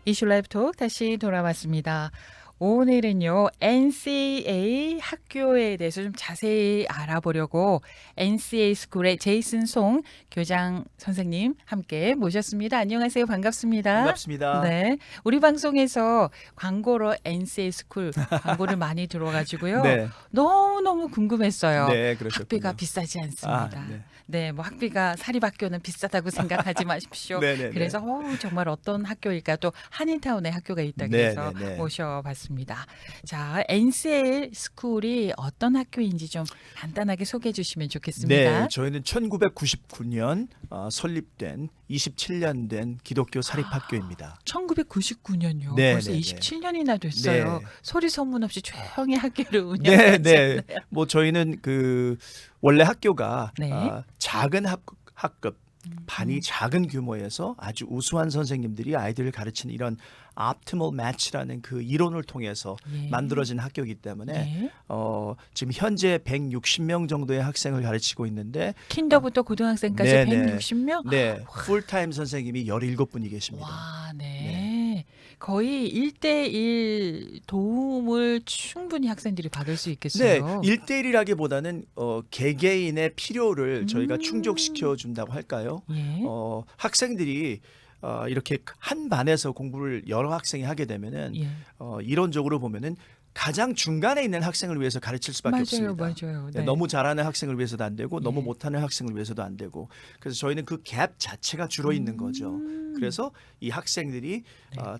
이슈라이브톡 다시 돌아왔습니다. 오늘은요, NCA 학교에 대해서 좀 자세히 알아보려고 NCA 스쿨의 제이슨 송 교장 선생님 함께 모셨습니다. 안녕하세요. 반갑습니다. 반갑습니다. 네. 우리 방송에서 광고로 NCA 스쿨 광고를 많이 들어가지고요. 네, 너무너무 궁금했어요. 네, 그러셨군요. 학비가 비싸지 않습니다. 네. 네, 뭐 학비가 사립학교는 비싸다고 생각하지 마십시오. 네, 네, 네. 그래서 정말 어떤 학교일까 또 한인타운에 학교가 있다 네, 그래서 네, 네. 모셔봤습니다. 자, NCL 스쿨이 어떤 학교인지 좀 간단하게 소개해 주시면 좋겠습니다. 네, 저희는 1999년 설립된 27년 된 기독교 사립학교입니다. 1999년요. 네, 벌써 네, 네. 27년이나 됐어요. 네. 소리 소문 없이 조용히 학교를 네, 운영하셨네요. 네. 뭐 저희는 그 원래 학교가 네. 작은 학급 반이 작은 규모에서 아주 우수한 선생님들이 아이들을 가르치는 이런 optimal match라는 그 이론을 통해서 예. 만들어진 학교이기 때문에 네. 지금 현재 160명 정도의 학생을 가르치고 있는데 킨더부터 고등학생까지 네, 네. 160명? 네, 풀타임 선생님이 17분이 계십니다. 와, 네. 거의 1대1 도움을 충분히 학생들이 받을 수 네, 있겠어요. 1대1이라기보다는 개개인의 필요를 저희가 충족시켜 준다고 할까요? 예. 학생들이 이렇게 한 반에서 공부를 여러 학생이 하게 되면은 예. 이론적으로 보면은 가장 중간에 있는 학생을 위해서 가르칠 수밖에 없습니다. 맞아요. 네, 네. 너무 잘하는 학생을 위해서도 안 되고 너무 예. 못하는 학생을 위해서도 안 되고 그래서 저희는 그 갭 자체가 줄어 있는 거죠. 그래서 이 학생들이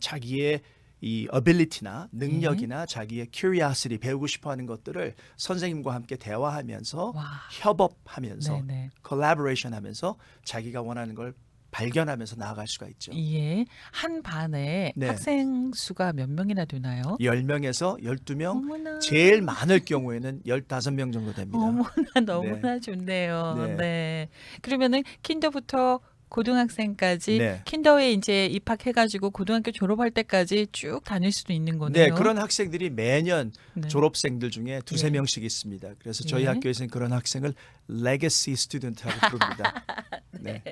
자기의 이 ability나 능력이나 자기의 curiosity 배우고 싶어하는 것들을 선생님과 함께 대화하면서 와. 협업하면서 네네. collaboration하면서 자기가 원하는 걸 발견하면서 나아갈 수가 있죠. 예. 한 반에 네. 학생 수가 몇 명이나 되나요? 10명에서 12명, 어머나. 제일 많을 경우에는 15명 정도 됩니다. 어머나 너무나 좋네요. 네. 네. 그러면은 킨더부터 고등학생까지 네. 킨더에 이제 입학해가지고 고등학교 졸업할 때까지 쭉 다닐 수도 있는 거네요. 네, 그런 학생들이 매년 네. 졸업생들 중에 두세 예. 명씩 있습니다. 그래서 저희 예. 학교에서는 그런 학생을 legacy student라고 부릅니다. 네.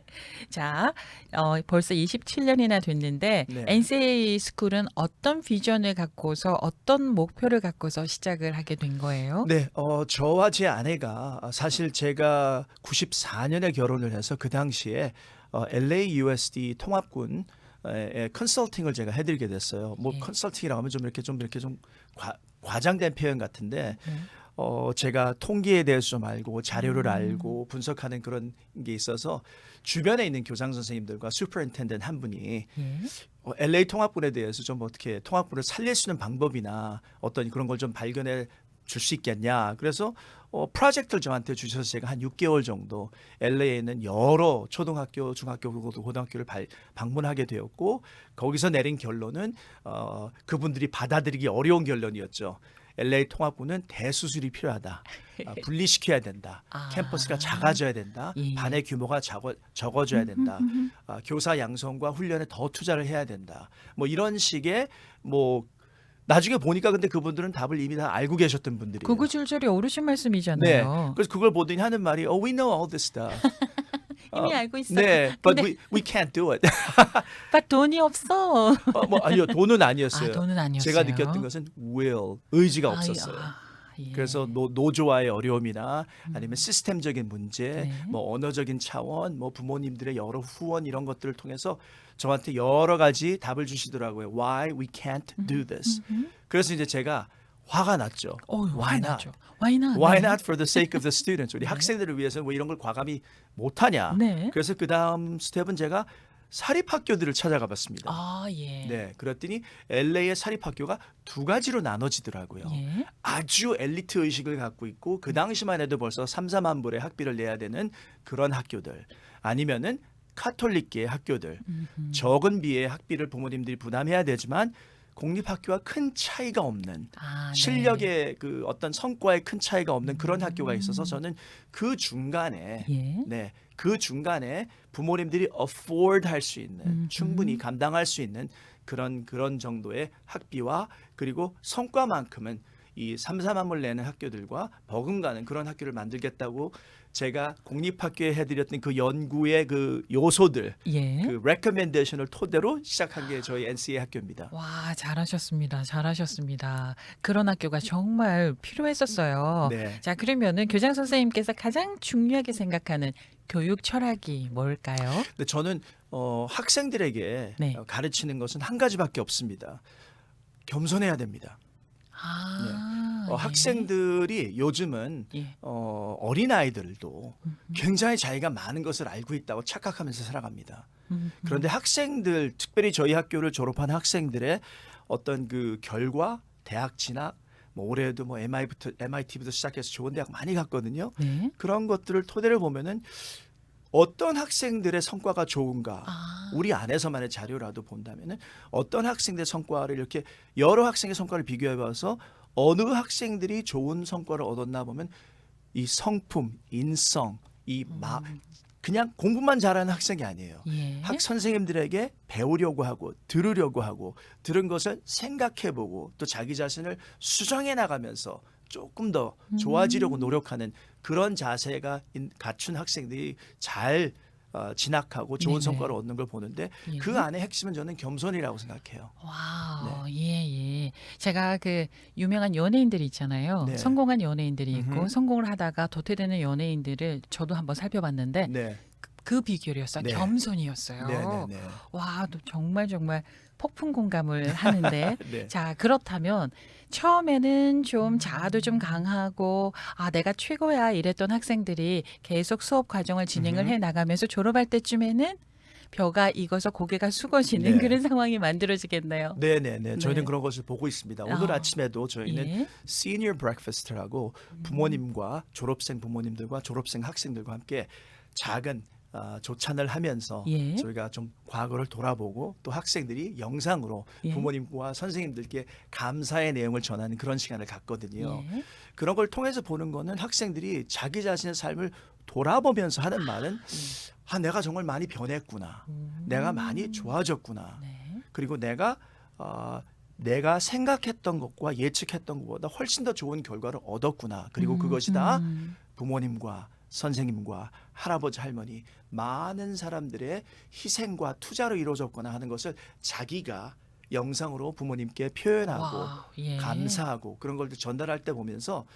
자, 벌써 27년이나 됐는데 네. NCA 스쿨은 어떤 비전을 갖고서 어떤 목표를 갖고서 시작을 하게 된 거예요? 네, 저와 제 아내가 사실 제가 94년에 결혼을 해서 그 당시에 LAUSD 통합군 의 컨설팅을 제가 해드리게 됐어요. 뭐 예. 컨설팅이라고 하면 좀 이렇게 좀 과장된 표현 같은데 네. 제가 통계에 대해서 좀 알고 자료를 알고 분석하는 그런 게 있어서 주변에 있는 교장 선생님들과 슈퍼인텐던트 한 분이 예. LA 통합군에 대해서 좀 어떻게 통합군을 살릴 수 있는 방법이나 어떤 그런 걸 좀 발견해 줄 수 있겠냐. 그래서 프로젝트를 저한테 주셔서 제가 한 6개월 정도 LA에 있는 여러 초등학교, 중학교, 고등학교를 방문하게 되었고 거기서 내린 결론은 그분들이 받아들이기 어려운 결론이었죠. LA 통합군은 대수술이 필요하다. 분리시켜야 된다. 아. 캠퍼스가 작아져야 된다. 예. 반의 규모가 적어져야 된다. 교사 양성과 훈련에 더 투자를 해야 된다. 뭐 이런 식의 뭐 나중에 보니까 근데 그분들은 답을 이미 다 알고 계셨던 분들이에요. 구구절절이 어르신 네. 말씀이잖아요. 그래서 그걸 보더니 하는 말이 we know all this stuff. 이미 알고 있어. 네, but 근데 we can't do it. 돈이 없어. 뭐 아니요, 돈은 아니었어요. 돈은 아니었어요. 제가 느꼈던 것은 의지가 아, 없었어요. 예. 그래서 노조와의 어려움이나 아니면 시스템적인 문제, 네. 뭐 언어적인 차원, 뭐 부모님들의 여러 후원 이런 것들을 통해서 저한테 여러 가지 답을 주시더라고요. Why we can't do this. 그래서 이제 제가 화가 났죠. Why not? 화나죠. Why not? Why 네. not for the sake of the students? 우리 학생들을 위해서 뭐 이런 걸 과감히 못하냐. 네. 그래서 그 다음 스텝은 제가 사립학교들을 찾아가 봤습니다. 아, 예. 네, 그랬더니 LA의 사립학교가 두 가지로 나눠지더라고요. 예. 아주 엘리트 의식을 갖고 있고 그 당시만 해도 벌써 3, 4만 불의 학비를 내야 되는 그런 학교들 아니면은 카톨릭계의 학교들 적은 비의 학비를 부모님들이 부담해야 되지만 공립학교와 큰 차이가 없는 아, 네. 실력의 그 어떤 성과에 큰 차이가 없는 그런 학교가 있어서 저는 그 중간에 예. 네, 그 중간에 부모님들이 afford 할 수 있는 충분히 감당할 수 있는 그런 정도의 학비와 그리고 성과만큼은 이 삼삼함을 내는 학교들과 버금가는 그런 학교를 만들겠다고 제가 공립학교에 해드렸던 그 연구의 그 요소들, 예. 그 레커멘데이션을 토대로 시작한 게 저희 NCA 학교입니다. 와, 잘하셨습니다. 잘하셨습니다. 그런 학교가 정말 필요했었어요. 네. 자, 그러면은 교장 선생님께서 가장 중요하게 생각하는 교육 철학이 뭘까요? 근데 저는 학생들에게 네. 가르치는 것은 한 가지밖에 없습니다. 겸손해야 됩니다. 아, 예. 학생들이 요즘은 예. 어린 아이들도 굉장히 자기가 많은 것을 알고 있다고 착각하면서 살아갑니다. 그런데 학생들, 특별히 저희 학교를 졸업한 학생들의 어떤 그 결과, 대학 진학, 뭐 올해도 뭐 MIT부터 시작해서 좋은 대학 많이 갔거든요. 네. 그런 것들을 토대로 보면은 어떤 학생들의 성과가 좋은가, 아. 우리 안에서만의 자료라도 본다면은 어떤 학생들의 성과를 이렇게 여러 학생의 성과를 비교해봐서 어느 학생들이 좋은 성과를 얻었나 보면 이 성품, 인성, 그냥 공부만 잘하는 학생이 아니에요. 예. 학 선생님들에게 배우려고 하고 들으려고 하고 들은 것을 생각해보고 또 자기 자신을 수정해 나가면서 조금 더 좋아지려고 노력하는 그런 자세가 갖춘 학생들이 잘 진학하고 좋은 네네. 성과를 얻는 걸 보는데 예. 그 안에 핵심은 저는 겸손이라고 생각해요. 와우, 예, 예. 제가 그 유명한 연예인들이 있잖아요. 네. 성공한 연예인들이 있고 음흠. 성공을 하다가 도태되는 연예인들을 저도 한번 살펴봤는데 네, 그 비결이었어요. 네. 겸손이었어요. 네, 네, 네. 와, 또 정말 폭풍 공감을 하는데 네. 자, 그렇다면 처음에는 좀 자아도 좀 강하고 아, 내가 최고야 이랬던 학생들이 계속 수업 과정을 진행을 해 나가면서 졸업할 때쯤에는 벼가 익어서 고개가 숙어지는 네. 그런 상황이 만들어지겠네요. 네네네. 저희는 네. 그런 것을 보고 있습니다. 오늘 아, 아침에도 저희는 예. Senior Breakfast라고 부모님과 졸업생 부모님들과 졸업생 학생들과 함께 작은 조찬을 하면서 예. 저희가 좀 과거를 돌아보고 또 학생들이 영상으로 예. 부모님과 선생님들께 감사의 내용을 전하는 그런 시간을 갖거든요. 예. 그런 걸 통해서 보는 거는 학생들이 자기 자신의 삶을 돌아보면서 하는 말은 내가 정말 많이 변했구나. 내가 많이 좋아졌구나. 네. 그리고 내가 생각했던 것과 예측했던 것보다 훨씬 더 좋은 결과를 얻었구나. 그리고 그것이 다 부모님과 선생님과 할아버지 할머니 많은 사람들의 희생과 투자로 이루어졌거나 하는 것을 자기가 영상으로 부모님께 표현하고 와, 예. 감사하고 그런 걸 전달할 때 보면서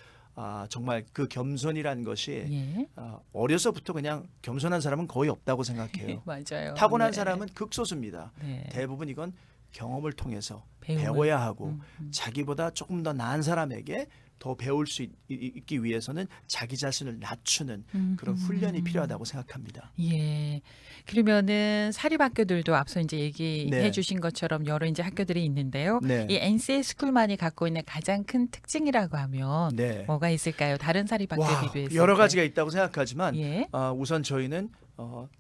정말 그 겸손이라는 것이 예. 어려서부터 그냥 겸손한 사람은 거의 없다고 생각해요. 맞아요. 타고난 네. 사람은 극소수입니다. 네. 대부분 이건 경험을 통해서 배움을. 배워야 하고 자기보다 조금 더 나은 사람에게 더 배울 수 있기 위해서는 자기 자신을 낮추는 그런 훈련이 필요하다고 생각합니다. 예. 그러면은 사립학교들도 앞서 이제 얘기해 네. 주신 것처럼 여러 이제 학교들이 있는데요. 네. 이 NCA 스쿨만이 갖고 있는 가장 큰 특징이라고 하면 네. 뭐가 있을까요? 다른 사립학교에 와, 비교했을 여러 때. 가지가 있다고 생각하지만 예. 우선 저희는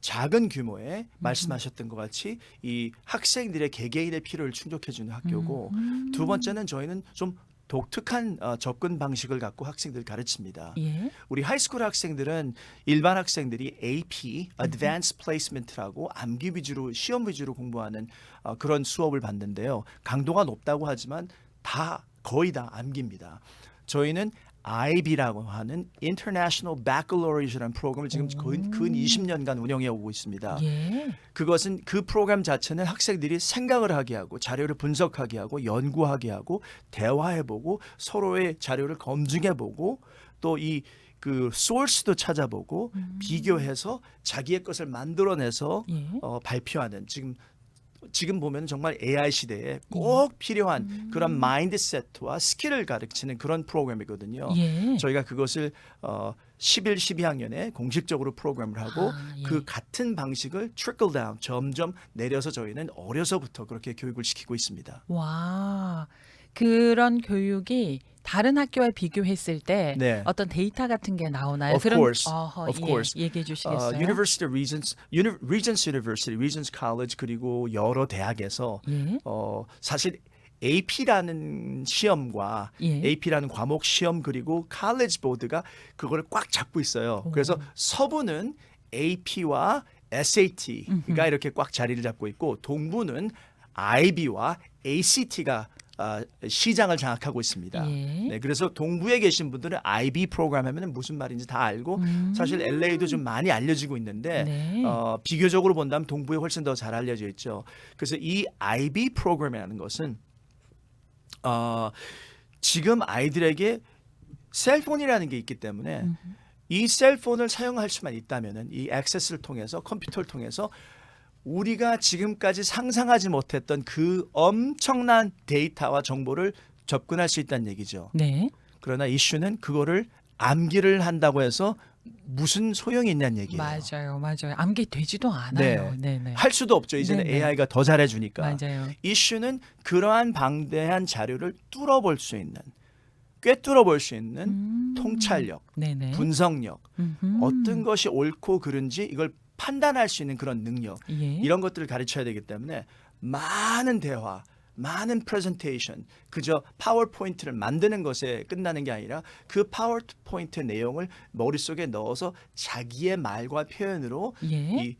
작은 규모의 말씀하셨던 것 같이 이 학생들의 개개인의 필요를 충족해주는 학교고 두 번째는 저희는 좀 독특한 접근 방식을 갖고 학생들을 가르칩니다. 예. 우리 하이스쿨 학생들은 일반 학생들이 AP, Advanced Placement라고 암기 위주로 시험 위주로 공부하는 그런 수업을 받는데요. 강도가 높다고 하지만 거의 다 암기입니다. 저희는 IB라고 하는 International Baccalaureate라는 프로그램을 지금 근 20년간 운영해 오고 있습니다. 예. 그것은 그 프로그램 자체는 학생들이 생각을 하게 하고 자료를 분석하게 하고 연구하게 하고 대화해보고 서로의 자료를 검증해보고 또 그 소스도 찾아보고 비교해서 자기의 것을 만들어내서 예. 발표하는 지금 보면 정말 AI 시대에 꼭 필요한 그런 마인드셋과 스킬을 가르치는 그런 프로그램이거든요. 예. 저희가 그것을 11, 12학년에 공식적으로 프로그램을 하고 예. 그 같은 방식을 trickle down 점점 내려서 저희는 어려서부터 그렇게 교육을 시키고 있습니다. 와. 그런 교육이 다른 학교와 비교했을 때 네. 어떤 데이터 같은 게 나오나요? Of course. Of 예, course. 얘기해 주시겠어요? University of Regents University, Regents College 그리고 여러 대학에서 예. 사실 AP라는 시험과 예. AP라는 과목 시험 그리고 칼리지 보드가 그거를 꽉 잡고 있어요. 그래서 서부는 AP와 SAT가 이렇게 꽉 자리를 잡고 있고 동부는 IB와 ACT가 시장을 장악하고 있습니다. 예. 네, 그래서 동부에 계신 분들은 IB 프로그램 하면 무슨 말인지 다 알고 사실 LA도 좀 많이 알려지고 있는데 네. 비교적으로 본다면 동부에 훨씬 더 잘 알려져 있죠. 그래서 이 IB 프로그램이라는 것은 지금 아이들에게 셀폰이라는 게 있기 때문에 이 셀폰을 사용할 수만 있다면은 이 액세스를 통해서 컴퓨터를 통해서 우리가 지금까지 상상하지 못했던 그 엄청난 데이터와 정보를 접근할 수 있다는 얘기죠. 네. 그러나 이슈는 그거를 암기를 한다고 해서 무슨 소용이 있냐는 얘기예요. 맞아요. 암기되지도 않아요. 네, 네. 할 수도 없죠. 이제는 네네. AI가 더 잘해주니까. 맞아요. 이슈는 그러한 방대한 자료를 뚫어볼 수 있는, 꿰뚫어볼 수 있는 통찰력, 네네. 분석력, 음흠. 어떤 것이 옳고 그른지 이걸 판단할 수 있는 그런 능력, 예. 이런 것들을 가르쳐야 되기 때문에 많은 대화, 많은 프레젠테이션, 그저 파워포인트를 만드는 것에 끝나는 게 아니라 그 파워포인트 내용을 머릿속에 넣어서 자기의 말과 표현으로 예. 이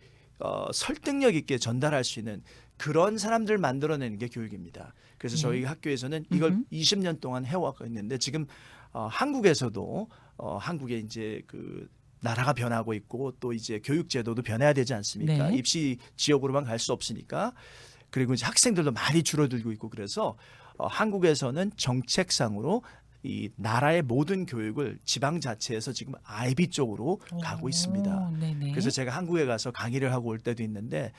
설득력 있게 전달할 수 있는 그런 사람들을 만들어내는 게 교육입니다. 그래서 저희 학교에서는 이걸 20년 동안 해왔고 있는데 지금 한국에서도 한국에 이제 그 나라가 변하고 있고 또 이제 교육 제도도 변해야 되지 않습니까? 네. 입시 지역으로만 갈 수 없으니까. 그리고 이제 학생들도 많이 줄어들고 있고 그래서 한국에서는 정책상으로 이 나라의 모든 교육을 지방 자체에서 지금 IB 쪽으로 가고 있습니다. 네네. 그래서 제가 한국에 가서 강의를 하고 올 때도 있는데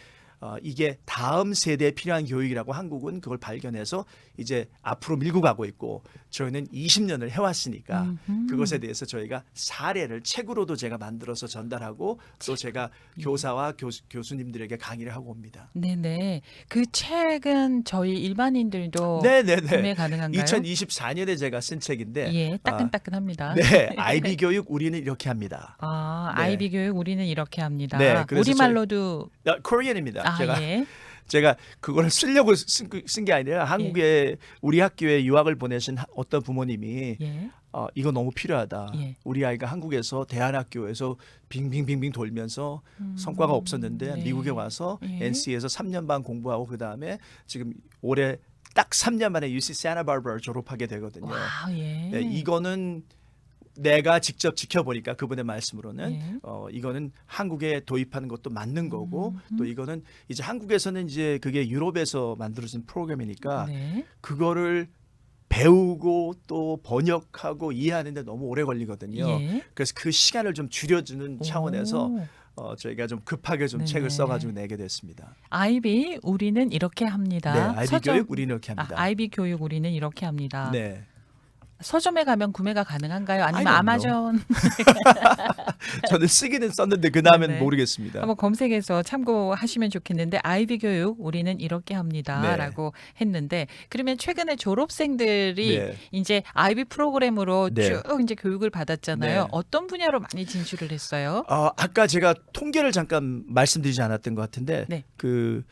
이게 다음 세대에 필요한 교육이라고 한국은 그걸 발견해서 이제 앞으로 밀고 가고 있고 저희는 20년을 해왔으니까 그것에 대해서 저희가 사례를 책으로도 제가 만들어서 전달하고 또 제가 교사와 교수님들에게 강의를 하고 옵니다. 네네. 그 책은 저희 일반인들도 네네네. 구매 가능한가요? 2024년에 제가 쓴 책인데 예, 따끈따끈합니다. 네, IB 교육 우리는 이렇게 합니다. 네. IB 교육 우리는 이렇게 합니다. 네, 그래서 우리말로도 코리안입니다. 예. 제가 그거를 쓰려고 쓴 게 아니라 한국에 우리 학교에 유학을 보내신 어떤 부모님이 예. 이거 너무 필요하다. 예. 우리 아이가 한국에서 대안학교에서 빙빙빙빙 돌면서 성과가 없었는데 네. 미국에 와서 예. NC에서 3년 반 공부하고 그다음에 지금 올해 딱 3년 만에 UC 산타바바라 졸업하게 되거든요. 와, 예. 네, 이거는 내가 직접 지켜보니까 그분의 말씀으로는 예. 이거는 한국에 도입하는 것도 맞는 거고 또 이거는 이제 한국에서는 이제 그게 유럽에서 만들어진 프로그램이니까 네. 그거를 배우고 또 번역하고 이해하는데 너무 오래 걸리거든요. 예. 그래서 그 시간을 좀 줄여주는 차원에서 저희가 좀 급하게 좀 네네. 책을 써가지고 내게 됐습니다. IB 우리는 이렇게 합니다. 네, IB 교육 우리는 이렇게 합니다. IB 교육 우리는 이렇게 합니다. 네. 서점에 가면 구매가 가능한가요? 아니면 아니요. 아마존 저는 쓰기는 썼는데 그 다음엔 네네. 모르겠습니다. 한번 검색해서 참고하시면 좋겠는데 IB 교육 우리는 이렇게 네. 합니다라고 했는데 그러면 최근에 졸업생들이 네. 이제 IB 프로그램으로 네. 쭉 이제 교육을 받았잖아요. 네. 어떤 분야로 많이 진출을 했어요? 아까 제가 통계를 잠깐 말씀드리지 않았던 것 같은데 네. 그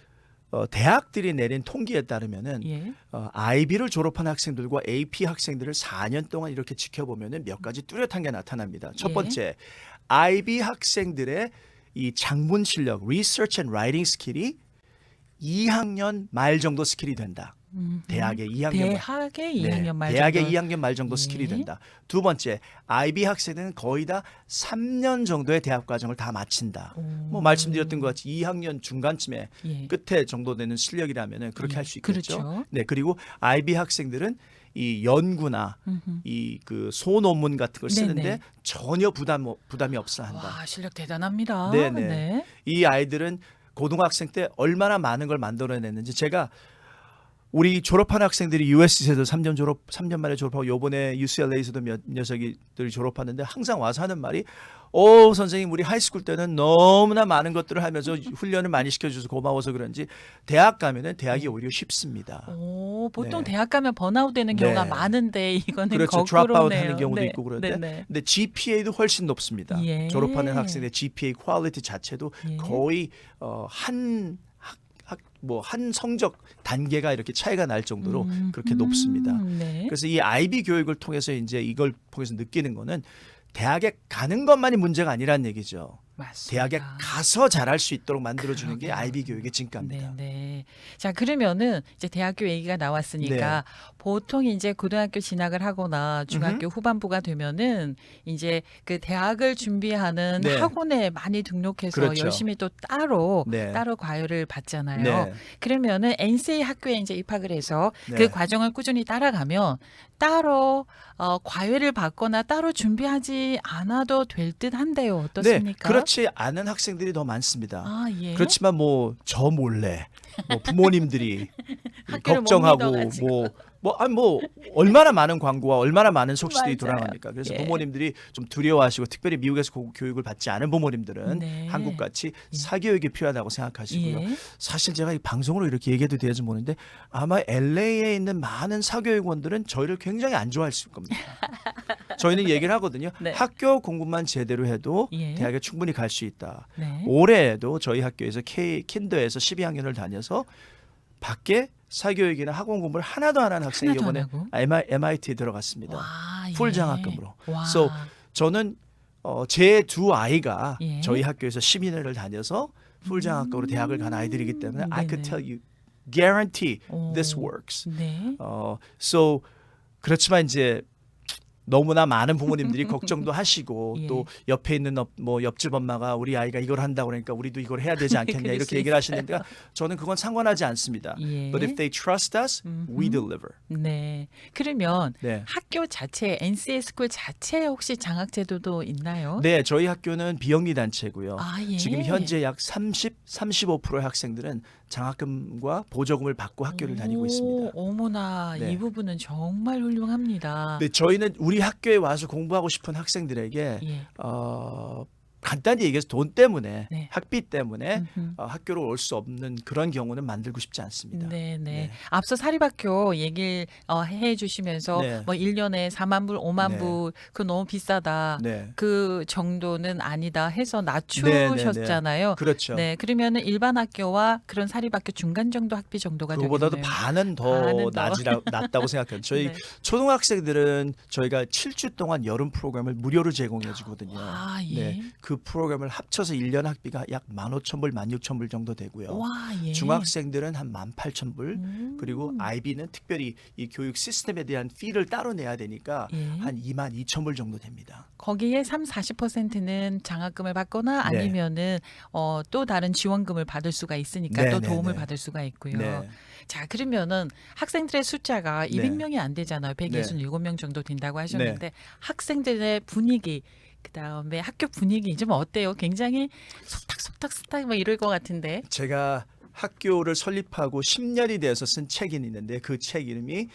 대학들이 내린 통계에 따르면은 예. IB를 졸업한 학생들과 AP 학생들을 4년 동안 이렇게 지켜보면은 몇 가지 뚜렷한 게 나타납니다. 첫 예. 번째, IB 학생들의 이 작문 실력, Research and Writing 스킬이 2학년 말 정도 스킬이 된다. 대학의 2학년 말. 대학의 2학년 말 대학의 정도. 2학년 말 정도 스킬이 예. 된다. 두 번째, IB 학생들은 거의 다 3년 정도의 대학 과정을 다 마친다. 뭐 말씀드렸던 것 같이 2학년 중간쯤에 예. 끝에 정도 되는 실력이라면은 그렇게 예. 할 수 있겠죠. 그렇죠. 네, 그리고 IB 학생들은 이 연구나 이 그 소논문 같은 걸 쓰는데 네네. 전혀 부담이 없어 한다. 와, 실력 대단합니다. 네네. 네. 이 아이들은 고등학생 때 얼마나 많은 걸 만들어냈는지 제가 우리 졸업한 학생들이 USC에서도 3년 만에 졸업하고 요번에 UCLA에서도 몇 녀석들이 졸업하는데 항상 와서 하는 말이 선생님 우리 하이스쿨 때는 너무나 많은 것들을 하면서 훈련을 많이 시켜줘서 고마워서 그런지 대학 가면은 대학이 오히려 쉽습니다. 보통 네. 대학 가면 번아웃 되는 경우가 네. 많은데 이거는 그렇죠. 거꾸로네요. 드롭아웃 하는 경우도 네. 있고 그런데 네네. 근데 GPA도 훨씬 높습니다. 예. 졸업하는 학생의 GPA 퀄리티 자체도 예. 거의 한 성적 단계가 이렇게 차이가 날 정도로 그렇게 높습니다. 네. 그래서 이 IB 교육을 통해서 이제 이걸 통해서 느끼는 거는 대학에 가는 것만이 문제가 아니라는 얘기죠. 맞습니다. 대학에 가서 잘할 수 있도록 만들어주는 게 그러게요. 아이비 교육의 진가입니다. 네. 자, 그러면은 이제 대학교 얘기가 나왔으니까 보통 이제 고등학교 진학을 하거나 중학교 후반부가 되면은 이제 그 대학을 준비하는 네. 학원에 많이 등록해서 그렇죠. 열심히 또 따로 네. 과외를 받잖아요. 네. 그러면은 NCA 학교에 이제 입학을 해서 네. 그 과정을 꾸준히 따라가면 따로 과외를 받거나 따로 준비하지 않아도 될 듯한데요. 어떻습니까? 그렇지 않은 학생들이 더 많습니다. 아, 예. 그렇지만 뭐 저 몰래 뭐 부모님들이 학교를 못 걱정하고 믿어가지고. 뭐 얼마나 많은 광고와 얼마나 많은 속시들이 맞아요. 돌아갑니까? 그래서 예. 부모님들이 좀 두려워하시고 특별히 미국에서 교육을 받지 않은 부모님들은 네. 한국같이 사교육이 필요하다고 생각하시고요. 예. 사실 제가 이 방송으로 이렇게 얘기해도 되는지 모르는데 아마 LA에 있는 많은 사교육원들은 저희를 굉장히 안 좋아했을 겁니다. 저희는 얘기를 하거든요. 네. 학교 공부만 제대로 해도 예. 대학에 충분히 갈 수 있다. 네. 올해에도 저희 학교에서 킨더에서 12학년을 다녀서 밖에 사교육이나 학원 공부를 하나도 안 하는 학생이 하나도 안 이번에 하고? MIT에 들어갔습니다. 와, 예. 풀 장학금으로. 와. So 저는 제 두 아이가 예. 저희 학교에서 12년을 다녀서 풀 장학금으로 대학을 간 아이들이기 때문에 I could 네네. tell you, guarantee 오. this works. 네. So 그렇지만 이제 너무나 많은 부모님들이 걱정도 하시고 예. 또 옆에 있는 뭐 옆집 엄마가 우리 아이가 이걸 한다고 그러니까 우리도 이걸 해야 되지 않겠냐 그럴 수 이렇게 얘기를 하시는데 저는 그건 상관하지 않습니다. 예. But if they trust us, we deliver. 네. 그러면 네. 학교 자체, NCA 스쿨 자체에 혹시 장학 제도도 있나요? 네, 저희 학교는 비영리 단체고요. 아, 예. 지금 현재 약 35%의 학생들은 장학금과 보조금을 받고 학교를 다니고 있습니다. 어머나, 네. 이 부분은 정말 훌륭합니다. 네, 저희는 우리 학교에 와서 공부하고 싶은 학생들에게 예. 간단히 얘기해서 돈 때문에 네. 학비 때문에 음흠. 학교로 올 수 없는 그런 경우는 만들고 싶지 않습니다. 네, 네. 네. 앞서 사립학교 얘기를 해 주시면서 네. 뭐 1년에 4만 불, 5만 네. 불 그거 너무 비싸다. 네. 그 정도는 아니다 해서 네, 낮추셨잖아요. 그렇죠. 네, 그러면은 일반 학교와 그런 사립학교 중간 정도 학비 정도가 그거보다도 되겠네요. 반은 더 반은 더. 낮다고 생각해요. 저희 네. 초등학생들은 저희가 7주 동안 여름 프로그램을 무료로 제공해 주거든요. 와, 예. 네, 그 프로그램을 합쳐서 1년 학비가 약 15,000불, 16,000불 정도 되고요. 와, 예. 중학생들은 한 18,000불, 그리고 아이비는 특별히 이 교육 시스템에 대한 피를 따로 내야 되니까 예. 한 22,000불 정도 됩니다. 거기에 40%는 장학금을 받거나 네. 아니면은 또 다른 지원금을 받을 수가 있으니까 네, 또 네, 도움을 네. 받을 수가 있고요. 네. 자, 그러면은 학생들의 숫자가 200명이 안 되잖아요. 167명 정도 된다고 하셨는데 학생들의 분위기 그다음에 학교 분위기 좀 어때요? 굉장히 속닥속닥 뭐 이럴 것 같은데. 제가 학교를 설립하고 10년이 돼서 쓴 책이 있는데 그 책 이름이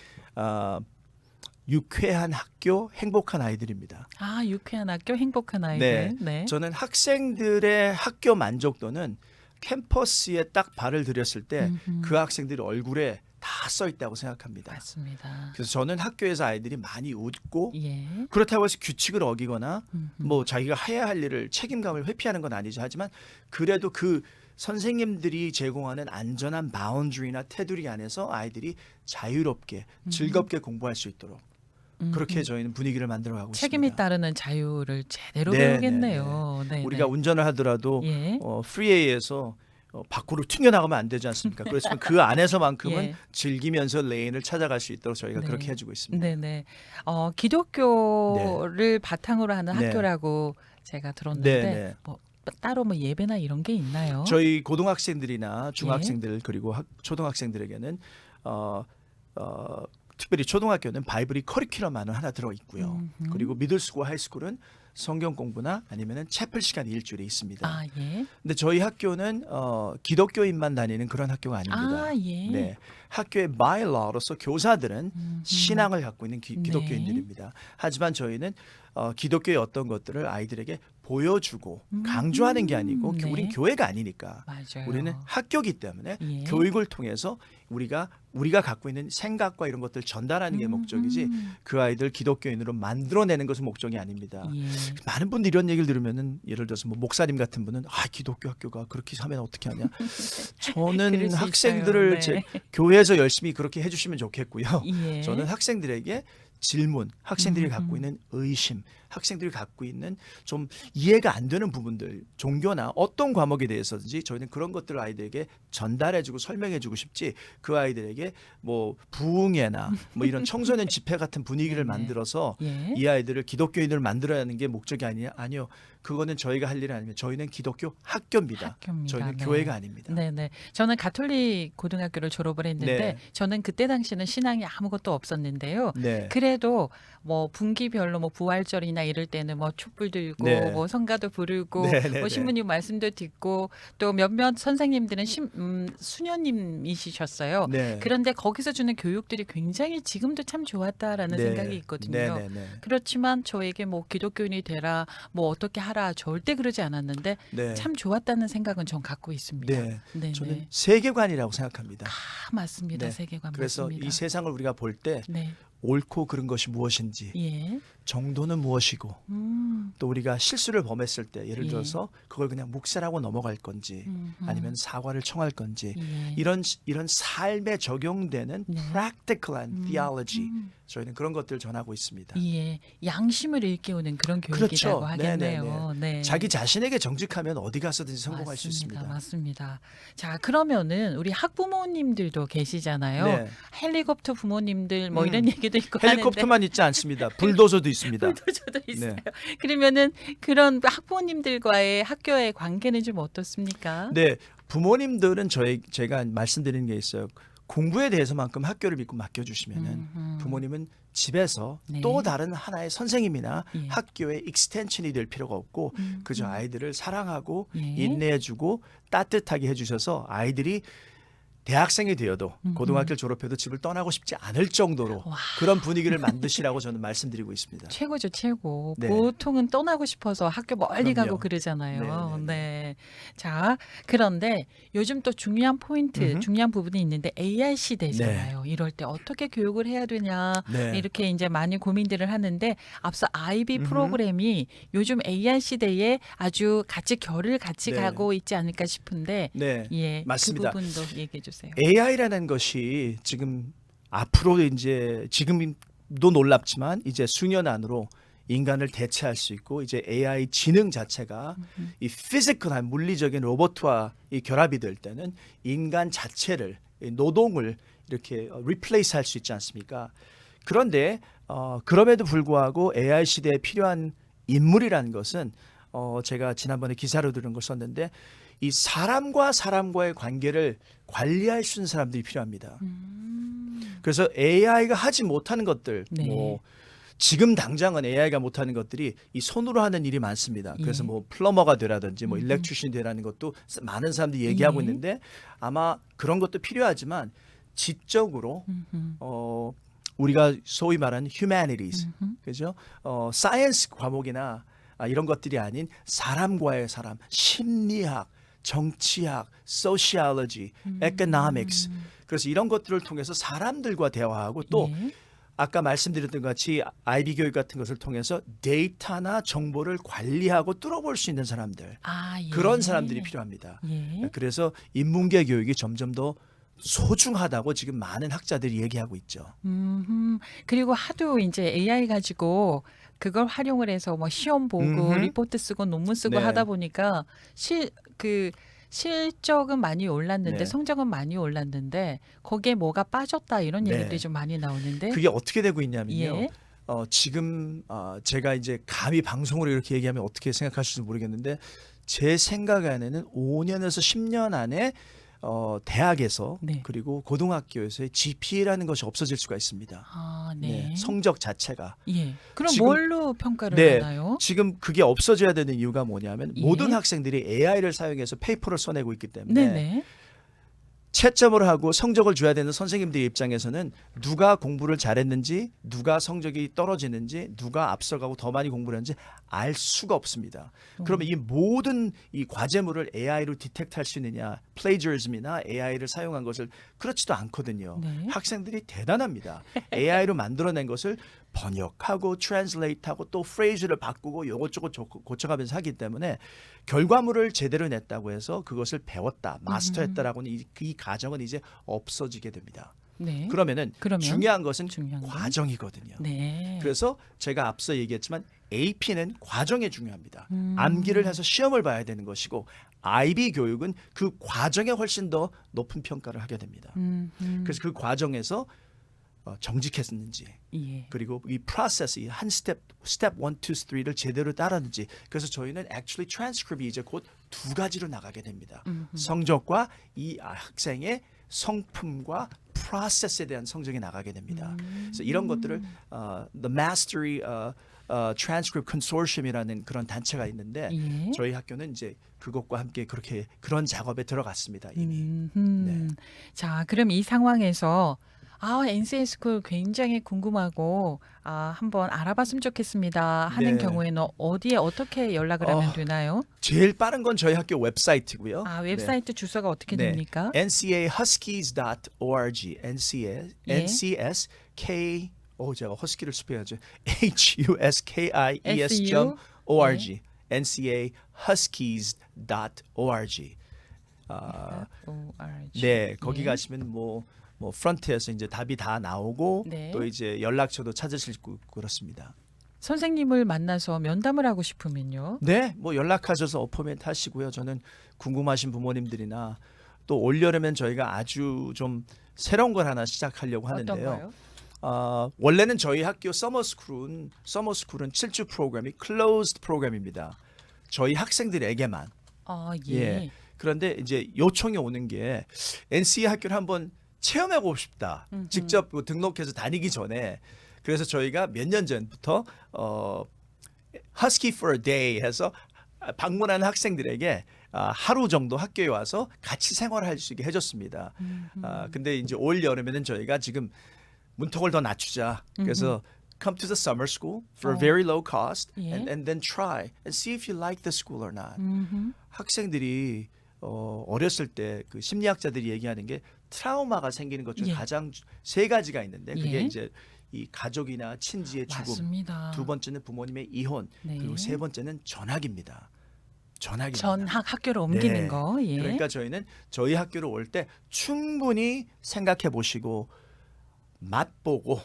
유쾌한 학교, 행복한 아이들입니다. 아, 유쾌한 학교, 행복한 아이들. 네. 저는 학생들의 학교 만족도는 캠퍼스에 딱 발을 들였을 때 그 학생들이 얼굴에 다 써 있다고 생각합니다. 맞습니다. 그래서 저는 학교에서 아이들이 많이 웃고 예. 그렇다고 해서 규칙을 어기거나 뭐 자기가 해야 할 일을 책임감을 회피하는 건 아니죠. 하지만 그래도 그 선생님들이 제공하는 안전한 바운드리나 테두리 안에서 아이들이 자유롭게 즐겁게 공부할 수 있도록 그렇게 저희는 분위기를 만들어가고 책임이 있습니다. 따르는 자유를 제대로 네, 배우겠네요. 네, 우리가 네. 운전을 하더라도 예. 프리웨이에서 밖으로 튀겨나가면 안 되지 않습니까? 그렇지만 그 안에서만큼은 예. 즐기면서 레인을 찾아갈 수 있도록 저희가 네. 그렇게 해주고 있습니다. 네네. 기독교를 바탕으로 하는 네. 학교라고 제가 들었는데 네, 네. 뭐 따로 뭐 예배나 이런 게 있나요? 저희 고등학생들이나 예. 중학생들 그리고 초등학생들에게는 특별히 초등학교는 바이블이 커리큘럼안은 하나 들어 있고요. 그리고 미들스쿨, 하이스쿨은 성경 공부나 아니면은 채플 시간이 일주일에 있습니다. 아, 예. 근데 저희 학교는 기독교인만 다니는 그런 학교가 아닙니다. 아, 예. 네, 학교의 바이러로서 교사들은 신앙을 갖고 있는 기독교인들입니다. 하지만 저희는 기독교의 어떤 것들을 아이들에게 보여주고 강조하는 게 아니고 네. 우린 교회가 아니니까 맞아요. 우리는 학교기 때문에 예. 교육을 통해서 우리가 갖고 있는 생각과 이런 것들 전달하는 게 목적이지 그 아이들 기독교인으로 만들어내는 것은 목적이 아닙니다. 예. 많은 분들이 이런 얘기를 들으면은 예를 들어서 뭐 목사님 같은 분은 기독교 학교가 그렇게 하면 어떻게 하냐. 그럴 저는 수 학생들을 있어요. 네. 교회에서 열심히 그렇게 해주시면 좋겠고요. 예. 저는 학생들에게 질문, 학생들이 갖고 있는 의심, 학생들이 갖고 있는 좀 이해가 안 되는 부분들, 종교나 어떤 과목에 대해서든지 저희는 그런 것들을 아이들에게 전달해주고 설명해주고 싶지, 그 아이들에게 뭐 부흥회나 뭐 이런 청소년 집회 같은 분위기를 네네. 만들어서 예. 이 아이들을 기독교인으로 만들어야 하는 게 목적이 아니요. 그거는 저희가 할 일이 아닙니다. 저희는 기독교 학교입니다. 학교입니다. 저희는 네. 교회가 아닙니다. 네네. 저는 가톨릭 고등학교를 졸업을 했는데 네. 저는 그때 당시는 신앙이 아무것도 없었는데요. 네. 그래도 뭐 분기별로 뭐 부활절이나 이럴 때는 뭐 촛불 들고 네. 뭐 성가도 부르고 네, 네, 뭐 네. 신부님 말씀도 듣고 또 몇몇 선생님들은 수녀님이시셨어요. 네. 그런데 거기서 주는 교육들이 굉장히 지금도 참 좋았다라는 네. 생각이 있거든요. 네, 네, 네. 그렇지만 저에게 뭐 기독교인이 되라 뭐 어떻게 하라 절대 그러지 않았는데 네. 참 좋았다는 생각은 전 갖고 있습니다. 네. 네, 저는 네. 세계관이라고 생각합니다. 맞습니다. 네. 세계관 그래서 맞습니다. 이 세상을 우리가 볼 때 네. 옳고 그른 것이 무엇인지, 예. 정도는 무엇이고, 또 우리가 실수를 범했을 때 예를 예. 들어서 그걸 그냥 묵살하고 넘어갈 건지, 아니면 사과를 청할 건지, 예. 이런 삶에 적용되는 네. practical한 theology, 저희는 그런 것들을 전하고 있습니다. 예. 양심을 일깨우는 그런 교육이라고 그렇죠. 하겠네요. 네. 자기 자신에게 정직하면 어디 가서든지 성공할 수 맞습니다. 있습니다. 맞습니다. 자, 그러면은 우리 학부모님들도 계시잖아요. 네. 헬리콥터 부모님들 뭐 이런 얘기도 있고 헬리콥터만 있지 않습니다. 불도저도 있습니다. 하는데 불도저도 있어요. 네. 그러면은 그런 학부모님들과의 학교의 관계는 좀 어떻습니까? 네, 부모님들은 제가 말씀드리는 게 있어요. 공부에 대해서만큼 학교를 믿고 맡겨주시면은 부모님은 집에서 네. 또 다른 하나의 선생님이나 예. 학교의 익스텐션이 될 필요가 없고 그저 아이들을 사랑하고 예. 인내해주고 따뜻하게 해주셔서 아이들이 대학생이 되어도 고등학교를 졸업해도 집을 떠나고 싶지 않을 정도로 와. 그런 분위기를 만드시라고 저는 말씀드리고 있습니다. 최고죠, 최고. 네. 보통은 떠나고 싶어서 학교 멀리 그럼요. 가고 그러잖아요. 네, 네, 네. 자, 그런데 요즘 또 중요한 포인트, 중요한 부분이 있는데 AI 시대잖아요. 이럴 때 어떻게 교육을 해야 되냐 네. 이렇게 이제 많이 고민들을 하는데 앞서 IB 프로그램이 요즘 AI 시대에 아주 같이 결을 같이 네. 가고 있지 않을까 싶은데 네, 예, 맞습니다. 그 부분도 얘기해 주세요. AI라는 것이 지금 앞으로 이제 지금도 놀랍지만 이제 수년 안으로 인간을 대체할 수 있고 이제 AI 지능 자체가 이 피지컬한 물리적인 로봇과 이 결합이 될 때는 인간 자체를 이 노동을 이렇게 리플레이스 할 수 있지 않습니까? 그런데 그럼에도 불구하고 AI 시대에 필요한 인물이라는 것은 제가 지난번에 기사로 들은 걸 썼는데 이 사람과 사람과의 관계를 관리할 수 있는 사람들이 필요합니다. 그래서 AI가 하지 못하는 것들, 네. 뭐 지금 당장은 AI가 못하는 것들이 이 손으로 하는 일이 많습니다. 그래서 예. 뭐 플러머가 되라든지 뭐 일렉트리션이 되라는 것도 많은 사람들이 얘기하고 예. 있는데 아마 그런 것도 필요하지만 지적으로 우리가 소위 말하는 humanities, 그죠? 사이언스 과목이나 이런 것들이 아닌 사람과의 사람, 심리학, 정치학, sociology, economics. 그래서 이런 것들을 통해서 사람들과 대화하고 또 예. 아까 말씀드렸던 것 같이 IB 교육 같은 것을 통해서 데이터나 정보를 관리하고 뚫어볼 수 있는 사람들. 아, 예. 그런 사람들이 필요합니다. 예. 그래서 인문계 교육이 점점 더 소중하다고 지금 많은 학자들이 얘기하고 있죠. 그리고 하도 이제 AI 가지고 그걸 활용을 해서 뭐 시험 보고 리포트 쓰고 논문 쓰고 네. 하다 보니까 실적은 많이 올랐는데 네. 성적은 많이 올랐는데 거기에 뭐가 빠졌다 이런 네. 얘기들이 좀 많이 나오는데 그게 어떻게 되고 있냐면요. 예. 지금 제가 이제 감히 방송으로 이렇게 얘기하면 어떻게 생각하실지 모르겠는데 제 생각 안에는 5년에서 10년 안에 대학에서 네. 그리고 고등학교에서의 GPA라는 것이 없어질 수가 있습니다. 아, 네. 네, 성적 자체가. 예. 그럼 지금- 뭘로 평가를 네, 하나요? 지금 그게 없어져야 되는 이유가 뭐냐면 예. 모든 학생들이 AI를 사용해서 페이퍼를 써내고 있기 때문에 네네. 채점을 하고 성적을 줘야 되는 선생님들 입장에서는 누가 공부를 잘했는지, 누가 성적이 떨어지는지, 누가 앞서가고 더 많이 공부를 했는지 알 수가 없습니다. 그러면 이 모든 이 과제물을 AI로 디텍트할 수 있느냐, 플레이저리즘이나 AI를 사용한 것을 그렇지도 않거든요. 네. 학생들이 대단합니다. AI로 만들어낸 것을 번역하고 트랜슬레이트하고 또 프레이즈를 바꾸고 요것저것 고쳐가면서 하기 때문에 결과물을 제대로 냈다고 해서 그것을 배웠다, 마스터했다라고는 이 과정은 이제 없어지게 됩니다. 네. 그러면 중요한 것은 중요한 건? 과정이거든요. 네. 그래서 제가 앞서 얘기했지만 AP는 과정에 중요합니다. 암기를 해서 시험을 봐야 되는 것이고 IB 교육은 그 과정에 훨씬 더 높은 평가를 하게 됩니다. 그래서 그 과정에서 정직했는지 예. 그리고 이 프로세스 한 스텝 1, 2, 3를 제대로 따랐는지 그래서 저희는 actually transcript이 이제 곧 두 가지로 나가게 됩니다. 성적과 이 학생의 성품과 프로세스에 대한 성적이 나가게 됩니다. 그래서 이런 것들을 The Mastery Transcript Consortium이라는 그런 단체가 있는데 예. 저희 학교는 이제 그것과 함께 그렇게 그런 작업에 들어갔습니다. 이미. 네. 자, 그럼 이 상황에서 NCA 스쿨 굉장히 궁금하고 한번 알아봤으면 좋겠습니다 하는 네. 경우에는 어디에 어떻게 연락을 하면 되나요? 제일 빠른 건 저희 학교 웹사이트고요. 웹사이트 주소가 어떻게 네. 됩니까? ncahuskies.org NCS 제가 허스키를 스페어야죠. huskies.org ncahuskies.org 네, 거기 예. 가시면 뭐 프런트에서 이제 답이 다 나오고 네. 또 이제 연락처도 찾으실 수 있고 그렇습니다. 선생님을 만나서 면담을 하고 싶으면요. 네, 뭐 연락하셔서 어포인트 하시고요. 저는 궁금하신 부모님들이나 또 올여름엔 저희가 아주 좀 새로운 걸 하나 시작하려고 하는데요. 어떤가요? 원래는 저희 학교 서머스쿨은 7주 프로그램이 클로즈드 프로그램입니다. 저희 학생들에게만. 예. 그런데 이제 요청이 오는 게 NCA 학교를 한번 체험해보고 싶다. 직접 등록해서 다니기 전에. 그래서 저희가 몇 년 전부터 Husky for a Day 해서 방문하는 학생들에게 하루 정도 학교에 와서 같이 생활할 수 있게 해줬습니다. 근데 이제 올 여름에는 저희가 지금 문턱을 더 낮추자. 그래서 come to the summer school for a very low cost 예. and then try and see if you like the school or not. 학생들이 어렸을 때 그 심리학자들이 얘기하는 게 트라우마가 생기는 것 중 예. 가장 세 가지가 있는데 그게 예. 이제 이 가족이나 친지의 죽음, 맞습니다. 두 번째는 부모님의 이혼, 네. 그리고 세 번째는 전학입니다. 전학입니다. 전학 학교를 옮기는 네. 거. 예. 그러니까 저희는 저희 학교로 올 때 충분히 생각해 보시고 맛보고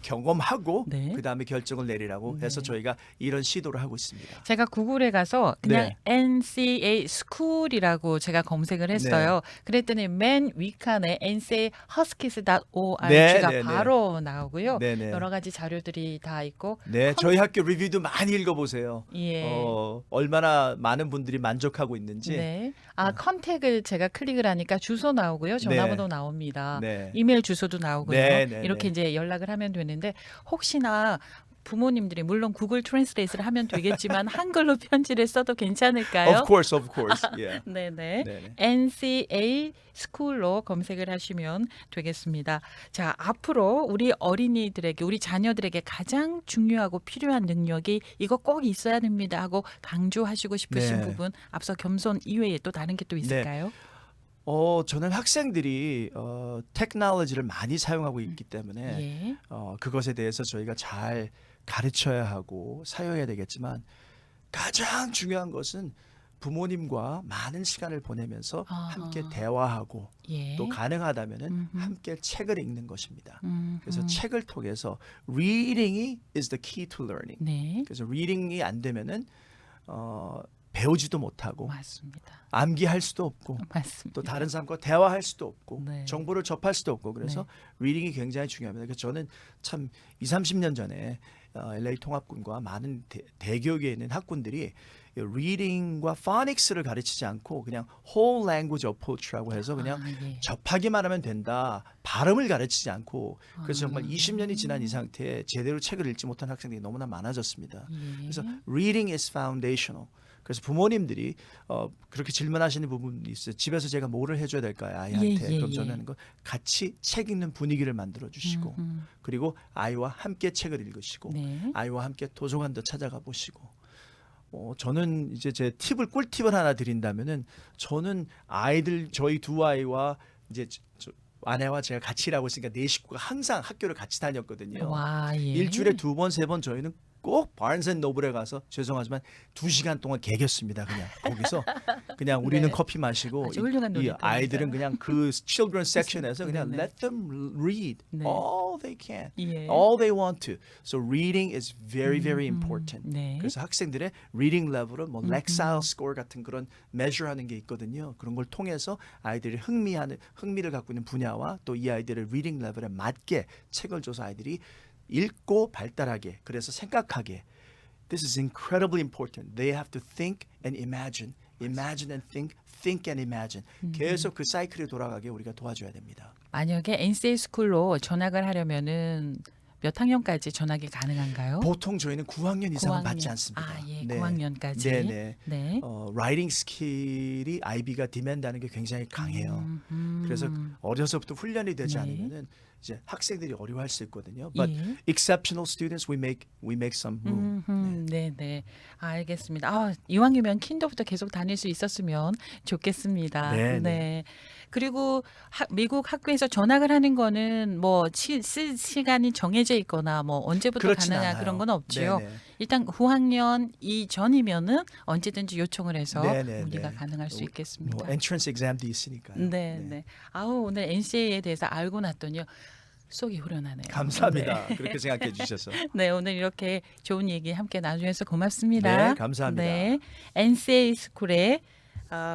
경험하고 네. 그다음에 결정을 내리라고 해서 저희가 이런 시도를 하고 있습니다. 제가 구글에 가서 그냥 네. NCA 스쿨이라고 제가 검색을 했어요. 그랬더니 맨 위칸에 NCAHuskies.org가 네, 네, 바로 나오고요. 네, 네. 여러 가지 자료들이 다 있고 네, 저희 학교 리뷰도 많이 읽어보세요. 예. 얼마나 많은 분들이 만족하고 있는지. 네. 컨택을 제가 클릭을 하니까 주소 나오고요. 전화번호 나옵니다. 네. 이메일 주소도 나오고요. 네, 네, 이렇게 네. 이제 연락을 하면 되는데 혹시나 부모님들이 물론 구글 트랜스레이트를 하면 되겠지만 한글로 편지를 써도 괜찮을까요? Of course, of course. Yeah. 네네. 네네. NCA 스쿨로 검색을 하시면 되겠습니다. 자, 앞으로 우리 어린이들에게, 우리 자녀들에게 가장 중요하고 필요한 능력이 이거 꼭 있어야 됩니다 하고 강조하시고 싶으신 네. 부분, 앞서 겸손 이외에 또 다른 게 또 있을까요? 저는 학생들이 테크놀로지를 많이 사용하고 있기 때문에 예. 그것에 대해서 저희가 잘 가르쳐야 하고 사용해야 되겠지만 가장 중요한 것은 부모님과 많은 시간을 보내면서 함께 대화하고 예. 또 가능하다면은 함께 책을 읽는 것입니다. 그래서 음. 책을 통해서 reading이 is the key to learning. 네. 그래서 reading이 안 되면은 배우지도 못하고 맞습니다. 암기할 수도 없고 맞습니다. 또 다른 사람과 대화할 수도 없고 네. 정보를 접할 수도 없고 그래서 리딩이 굉장히 중요합니다. 그래서 저는 참 20-30년 전에 LA 통합군과 많은 대교육에 있는 학군들이 리딩과 포닉스를 가르치지 않고 그냥 whole language approach라고 해서 그냥 예. 접하기만 하면 된다. 발음을 가르치지 않고 그래서 정말 20년이 지난 이 상태에 제대로 책을 읽지 못한 학생들이 너무나 많아졌습니다. 예. 그래서 reading is foundational. 그래서 부모님들이 그렇게 질문하시는 부분이 있어요. 집에서 제가 뭐를 해줘야 될까요, 아이한테? 예, 그럼 저는 예. 하는 건 같이 책 읽는 분위기를 만들어 주시고 그리고 아이와 함께 책을 읽으시고 네. 아이와 함께 도서관도 찾아가 보시고 저는 이제 제 꿀팁을 하나 드린다면은 저는 저희 두 아이와 이제 아내와 제가 같이 일하고 있으니까 네 식구가 항상 학교를 같이 다녔거든요. 와, 예. 일주일에 2번, 3번 저희는 꼭 바른앤노블에 가서 죄송하지만 2시간 동안 개겼습니다. 그냥 거기서 그냥 우리는 네. 커피 마시고 아주 훌륭한 이 놀이터입니다. 아이들은 그냥 그 children section에서 그냥 네. let them read 네. all they can, 예. all they want to. So reading is very very important. 네. 그래서 학생들의 reading level을 뭐 렉사일 스코어 같은 그런 measure하는 게 있거든요. 그런 걸 통해서 아이들이 흥미를 갖고 있는 분야와 또 이 아이들의 reading level에 맞게 책을 줘서 아이들이 읽고 발달하게 그래서 생각하게. This is incredibly important. They have to think and imagine, imagine and think and imagine. 계속 그 사이클이 돌아가게 우리가 도와줘야 됩니다. 만약에 NCA 스쿨로 전학을 하려면은 몇 학년까지 전학이 가능한가요? 보통 저희는 9학년 이상은 9학년. 받지 않습니다. 아, 예. 네. 9학년까지. 네네. 네. 라이팅 스킬이 IB가 디맨드하는 게 굉장히 강해요. 그래서 어려서부터 훈련이 되지 네. 않으면은 이제 학생들이 어려워할 수 있거든요. But 예. exceptional students, we make some room. 네, 네. 알겠습니다. 아, 이왕이면 킨더부터 계속 다닐 수 있었으면 좋겠습니다. 네, 네. 그리고 미국 학교에서 전학을 하는 거는 뭐 쓸 시간이 정해져 있거나 뭐 언제부터 그렇진 가느냐 않아요. 그런 건 없죠. 네네. 일단 9학년 이전이면은 언제든지 요청을 해서 네네네. 우리가 가능할 수 있겠습니다. 뭐 entrance exam도 있으니까요. 네, 네. 아우, 오늘 NCA에 대해서 알고 났더니요. 속이 후련하네요. 감사합니다. 그렇게 생각해 주셔서. 네, 오늘 이렇게 좋은 얘기 함께 나누셔서 고맙습니다. 네, 감사합니다. 네, NCA 스쿨의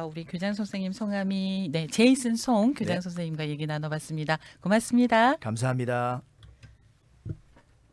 우리 교장 선생님 성함이 제이슨 송 교장 네. 선생님과 얘기 나눠봤습니다. 고맙습니다. 감사합니다.